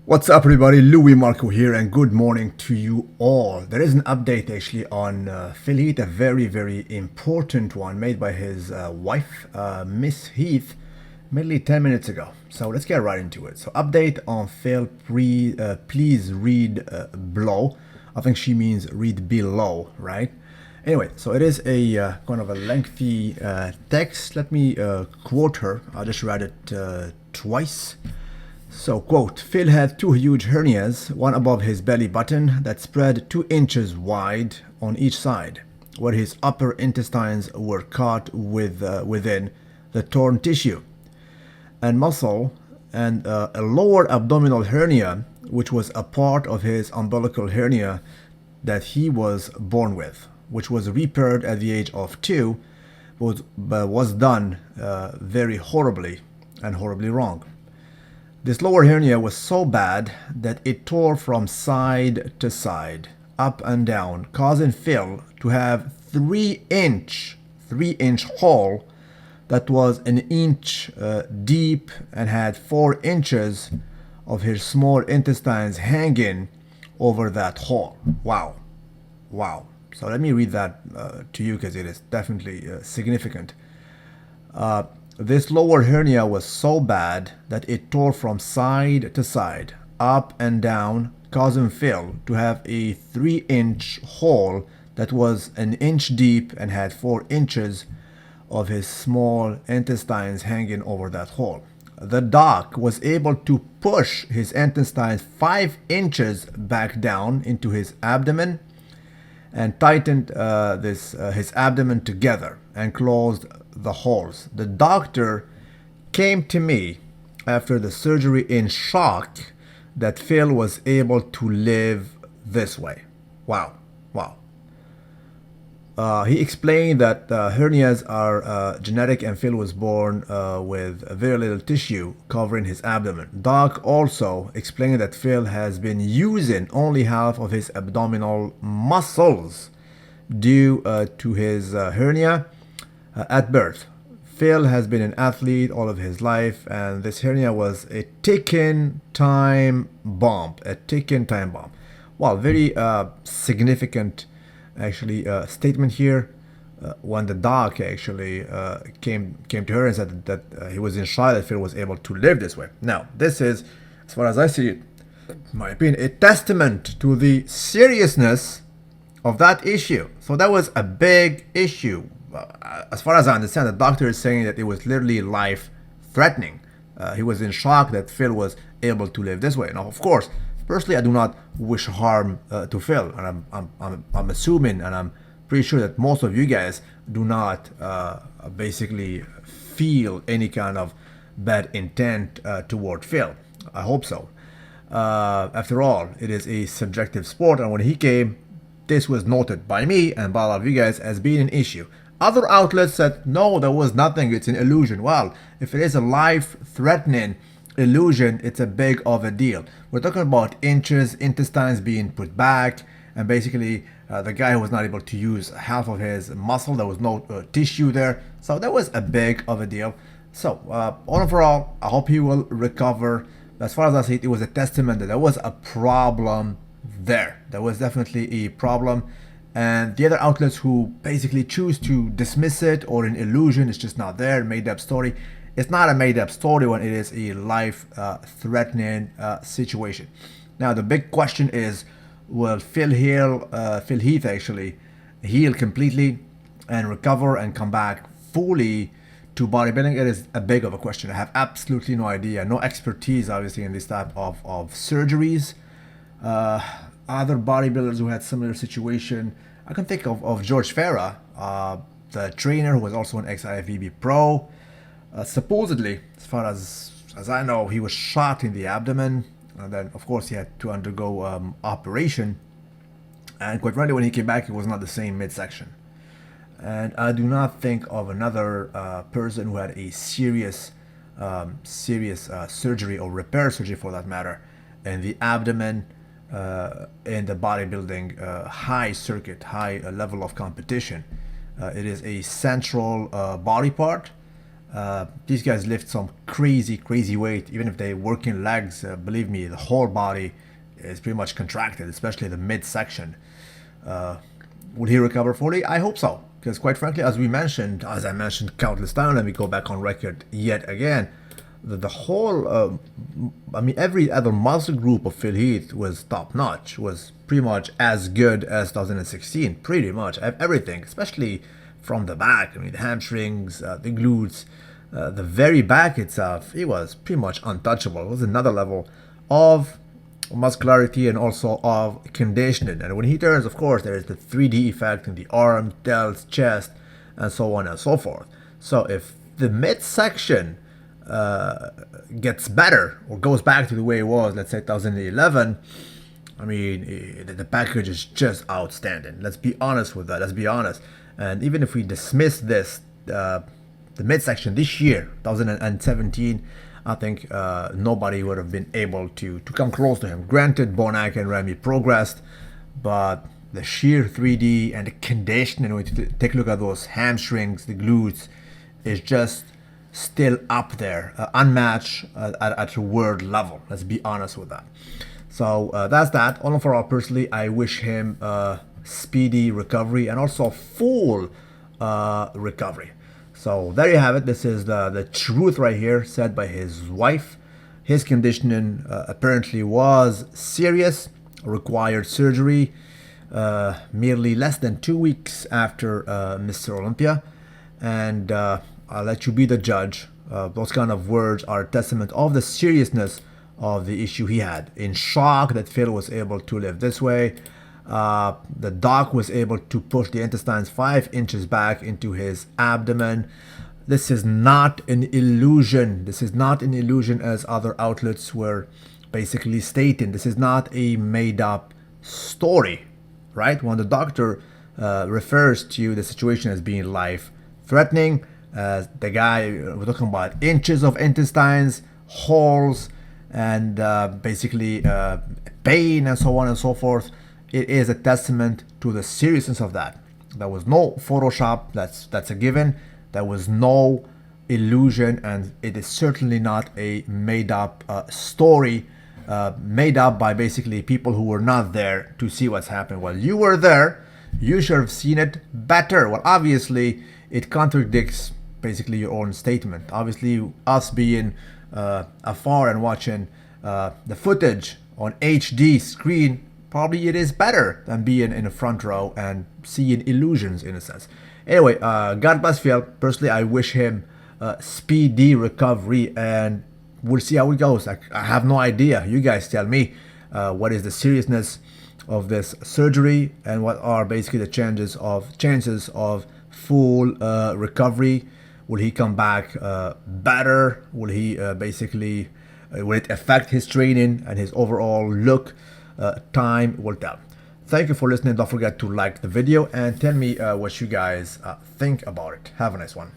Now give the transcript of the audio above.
What's up, everybody? Louis Marco here, and good morning to you all. There is an update actually on Phil Heath, a very important one made by his wife, Miss Heath, merely 10 minutes ago. So let's get right into it. So, update on Phil, please read below. I think she means read below, right? Anyway, so it is a kind of a lengthy text. Let me quote her. I'll just read it twice. So, quote, Phil had two huge hernias, one above his belly button that spread 2 inches wide on each side, where his upper intestines were caught within the torn tissue and muscle, and a lower abdominal hernia, which was a part of his umbilical hernia that he was born with, which was repaired at the age of 2, but was done very horribly and horribly wrong. This lower hernia was so bad that it tore from side to side, up and down, causing Phil to have 3-inch hole that was an inch deep and had 4 inches of his small intestines hanging over that hole. Wow. So let me read that to you because it is definitely significant. This lower hernia was so bad that it tore from side to side, up and down, causing Phil to have a 3-inch hole that was an inch deep and had 4 inches of his small intestines hanging over that hole. The doc was able to push his intestines 5 inches back down into his abdomen and tightened his abdomen together and closed the holes. The doctor came to me after the surgery in shock that Phil was able to live this way. Wow. He explained that hernias are genetic, and Phil was born with very little tissue covering his abdomen. Doc also explained that Phil has been using only half of his abdominal muscles due to his hernia at birth. Phil has been an athlete all of his life, and this hernia was a ticking time bomb. Wow, very significant actually statement here when the doc actually came to her and said that he was in shock that Phil was able to live this way. Now, this is, as far as I see it, in my opinion, a testament to the seriousness of that issue. So that was a big issue. As far as I understand, the doctor is saying that it was literally life-threatening. He was in shock that Phil was able to live this way. Now, of course, personally, I do not wish harm to Phil, and I'm assuming, and I'm pretty sure that most of you guys do not basically feel any kind of bad intent toward Phil. I hope so. After all, it is a subjective sport, and when he came, this was noted by me and by a lot of you guys as being an issue. Other outlets said, no, there was nothing, it's an illusion. Well, if it is a life-threatening illusion, it's a big of a deal. We're talking about inches, intestines being put back, and basically the guy was not able to use half of his muscle. There was no tissue there. So that was a big of a deal. So overall, I hope he will recover. As far as I see it, it was a testament that there was a problem there. There was definitely a problem. And the other outlets who basically choose to dismiss it or an illusion, it's just not there, made up story. It's not a made up story when it is a life-threatening situation. Now, the big question is, will Phil Heath actually heal completely and recover and come back fully to bodybuilding? It is a big of a question. I have absolutely no idea, no expertise, obviously, in this type of surgeries. Other bodybuilders who had similar situation, I can think of George Farah, the trainer who was also an ex-IFBB pro. Supposedly, as far as I know, he was shot in the abdomen, and then of course he had to undergo operation. And quite frankly, when he came back, it was not the same midsection. And I do not think of another person who had a serious surgery or repair surgery, for that matter, in the abdomen, in the bodybuilding high circuit, high level of competition. It is a central body part. These guys lift some crazy weight. Even if they work in legs, believe me, the whole body is pretty much contracted, especially the midsection. Will he recover fully? I hope so. Because quite frankly, as I mentioned countless times, let me go back on record yet again, the whole, every other muscle group of Phil Heath was top notch, was pretty much as good as 2016, pretty much everything, especially from the back. The hamstrings, the glutes, the very back itself, it was pretty much untouchable. It was another level of muscularity and also of conditioning. And when he turns, of course, there is the 3D effect in the arm, delts, chest, and so on and so forth. So if the midsection gets better or goes back to the way it was, let's say 2011, the package is just outstanding. Let's be honest with that. Let's be honest. And even if we dismiss this, the midsection this year, 2017, I think nobody would have been able to come close to him. Granted, Bonac and Remy progressed, but the sheer 3D and the conditioning, when you take a look at those hamstrings, the glutes, is just still up there, unmatched at a world level. Let's be honest with that. So that's that. All for all, personally, I wish him speedy recovery and also full recovery. So there you have it. This is the truth right here, said by his wife. His conditioning apparently was serious, required surgery merely less than 2 weeks after Mr. Olympia. And I'll let you be the judge. Those kind of words are a testament of the seriousness of the issue he had. In shock that Phil was able to live this way. The doc was able to push the intestines 5 inches back into his abdomen. This is not an illusion. This is not an illusion as other outlets were basically stating. This is not a made-up story, right? When the doctor refers to the situation as being life-threatening, the guy, we're talking about inches of intestines, holes, and basically pain and so on and so forth. It is a testament to the seriousness of that. There was no Photoshop, that's a given. There was no illusion, and it is certainly not a made-up story, made up by basically people who were not there to see what's happening. Well, you were there, you should have seen it better. Well, obviously, it contradicts basically your own statement. Obviously, us being afar and watching the footage on HD screen, probably it is better than being in the front row and seeing illusions in a sense. Anyway, God bless Phil. Personally, I wish him speedy recovery, and we'll see how it goes. I have no idea. You guys tell me what is the seriousness of this surgery and what are basically the chances of full recovery. Will he come back better? Will he will it affect his training and his overall look? Time will tell. Thank you for listening. Don't forget to like the video and tell me what you guys think about it. Have a nice one.